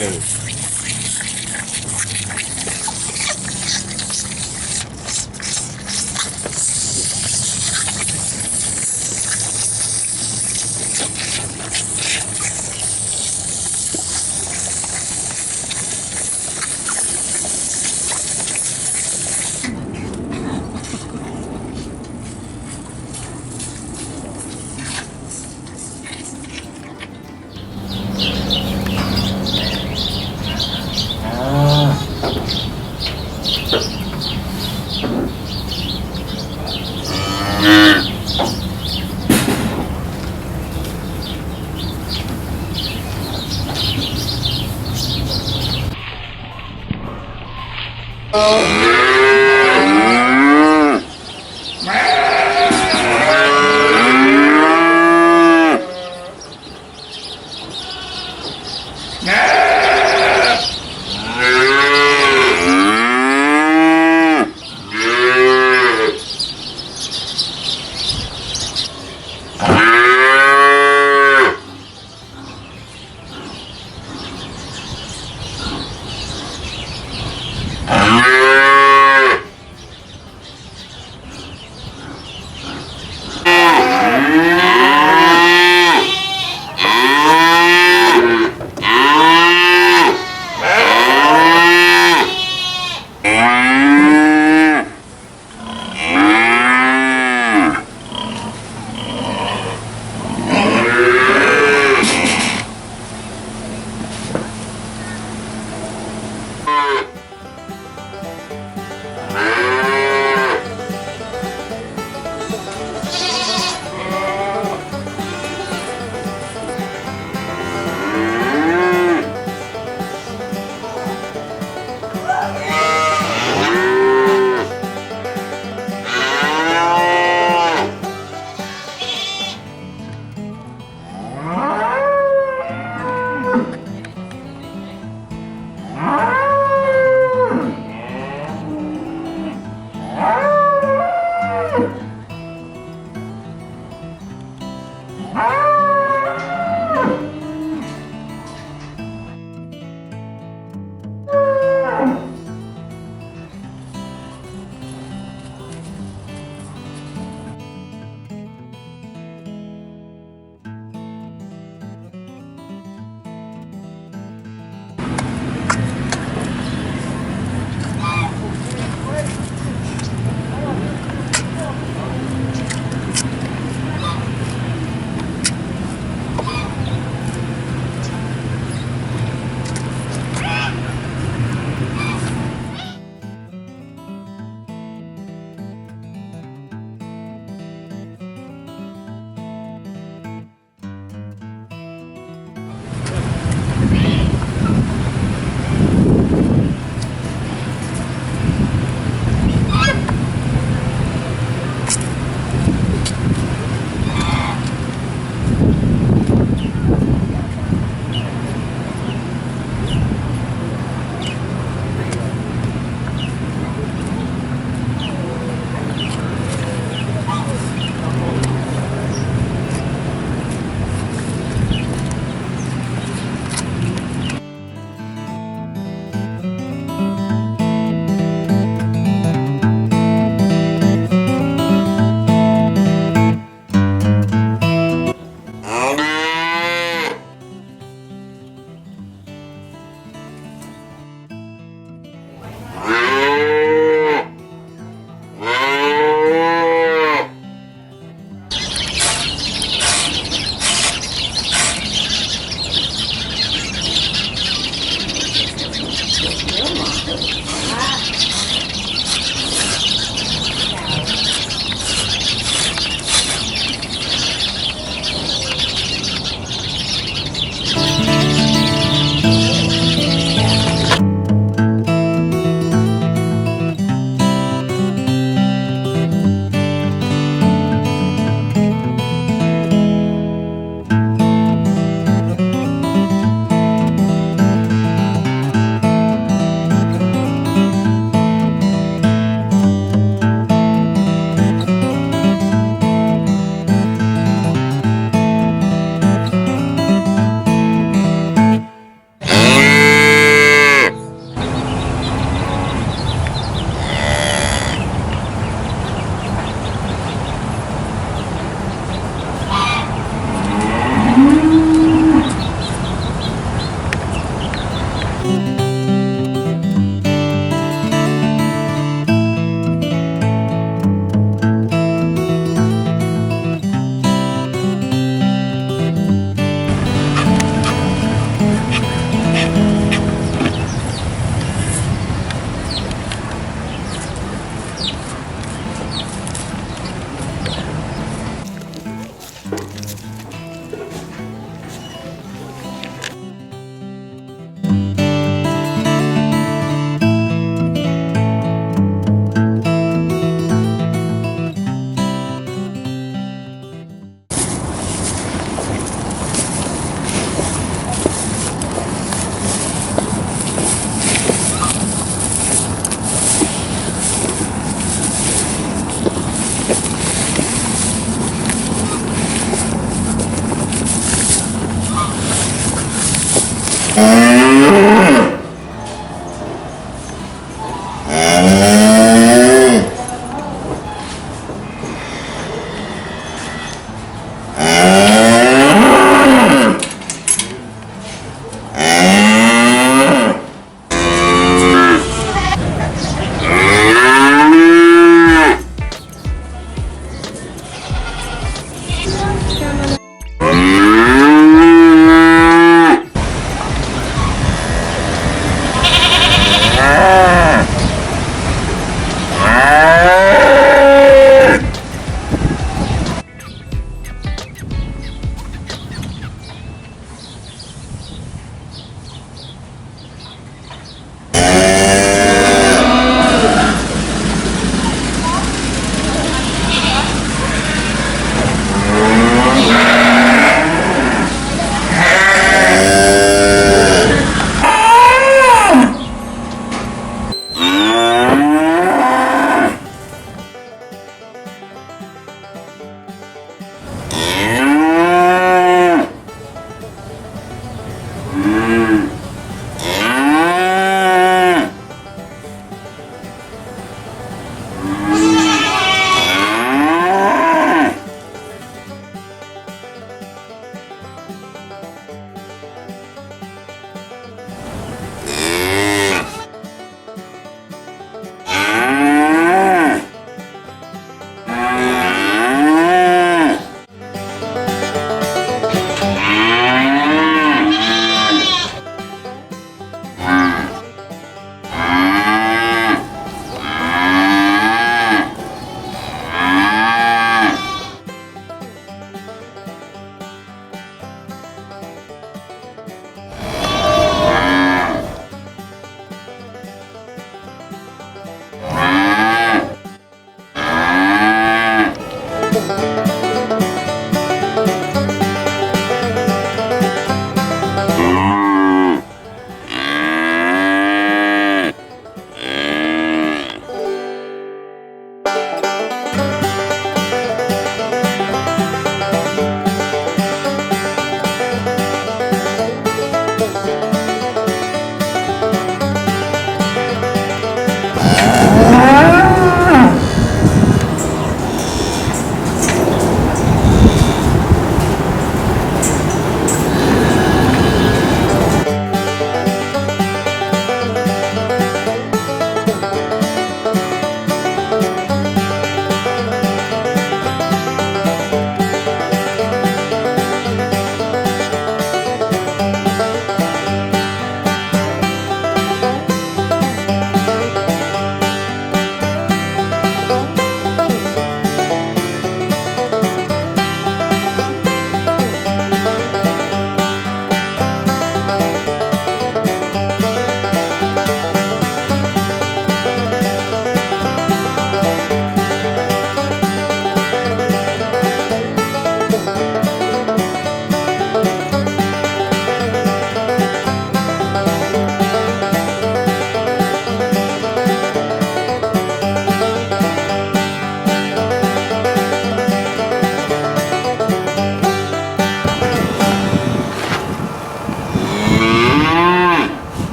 Evet.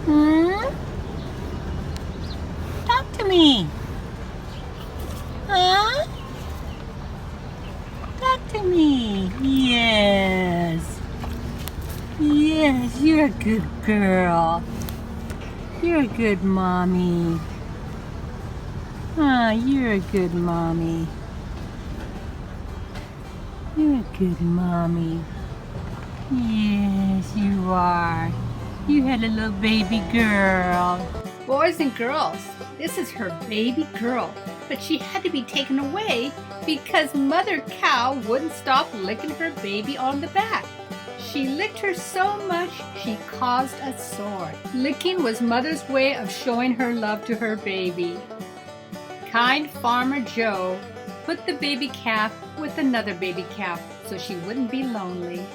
Hmm? Talk to me. Huh? Talk to me. Yes. Yes, you're a good girl. You're a good mommy. You're a good mommy. You're a good mommy. Yes, you are. You had a little baby girl. Boys and girls, this is her baby girl, but she had to be taken away because Mother Cow wouldn't stop licking her baby on the back. She licked her so much she caused a sore. Licking was Mother's way of showing her love to her baby. Kind Farmer Joe put the baby calf with another baby calf so she wouldn't be lonely.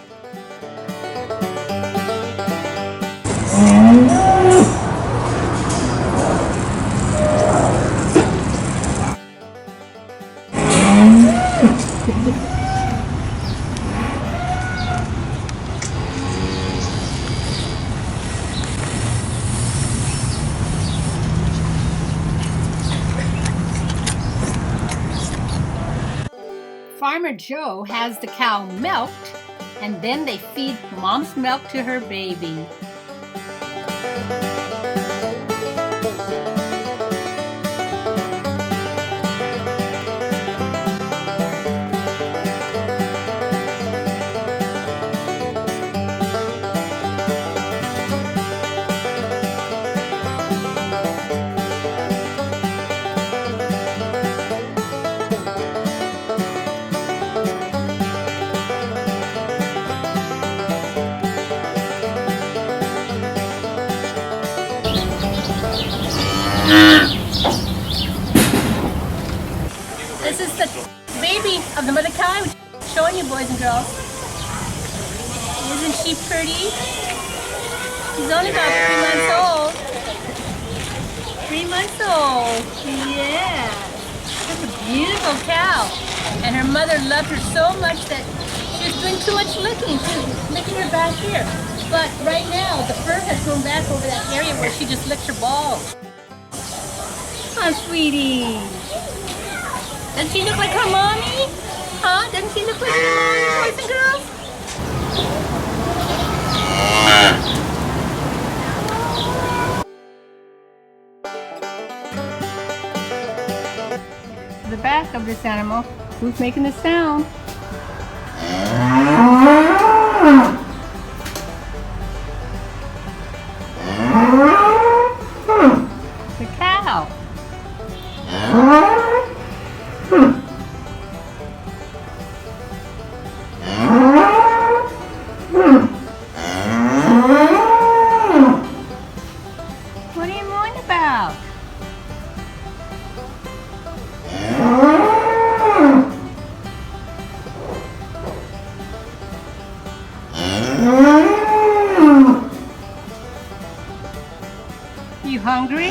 Farmer Joe has the cow milked, and then they feed mom's milk to her baby. This is the baby of the mother cow I'm showing you, boys and girls. Isn't she pretty? She's only about 3 months old. 3 months old. Yeah. That's a beautiful cow. And her mother loved her so much that she was doing too much licking. She was licking her back here. But right now, the fur has grown back over that area where she just licked her balls. Oh, sweetie. Doesn't she look like her mommy? Huh? Doesn't she look like her mommy, boys and girls? The back of this animal, who's making the sound? The cow. What are you mooing about? You hungry?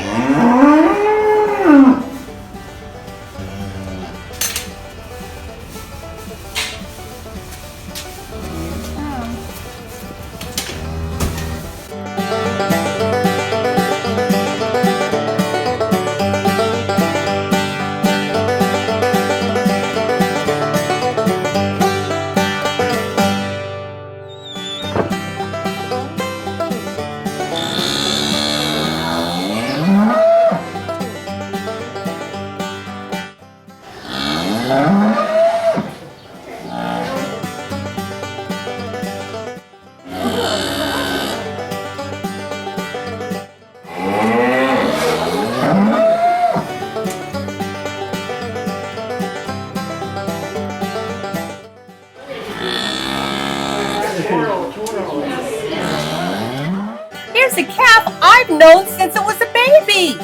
Here's a calf I've known since it was a baby.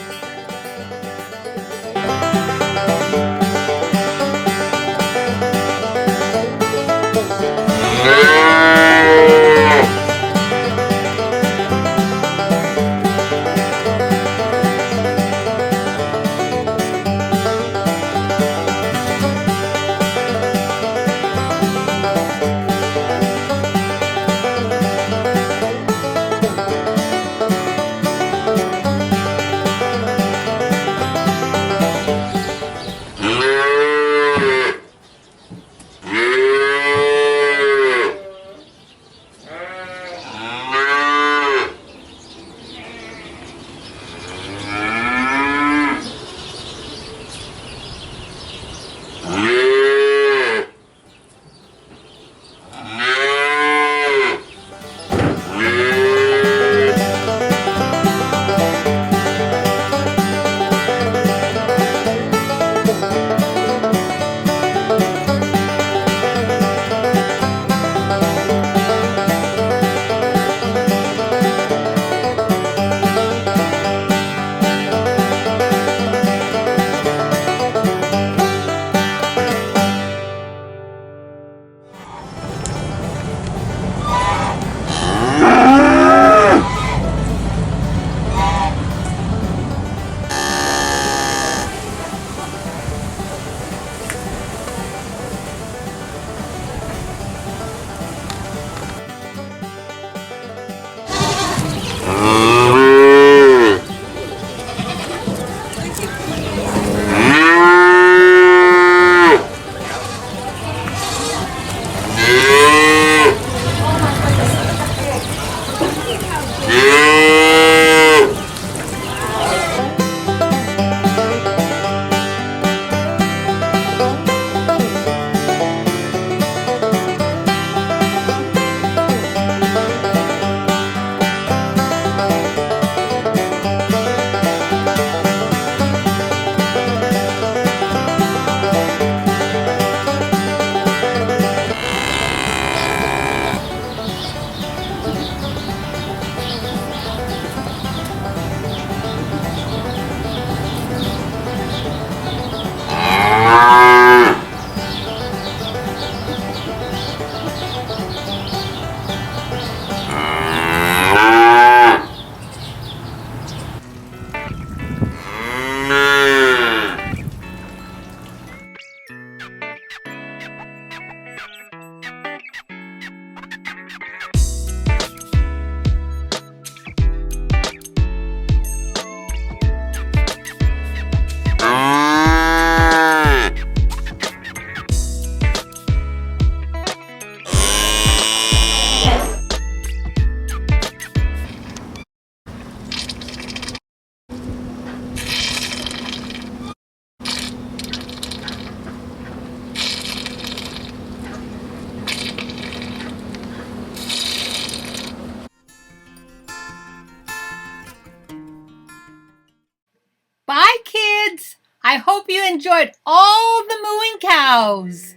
Bye, kids. I hope you enjoyed all the mooing cows.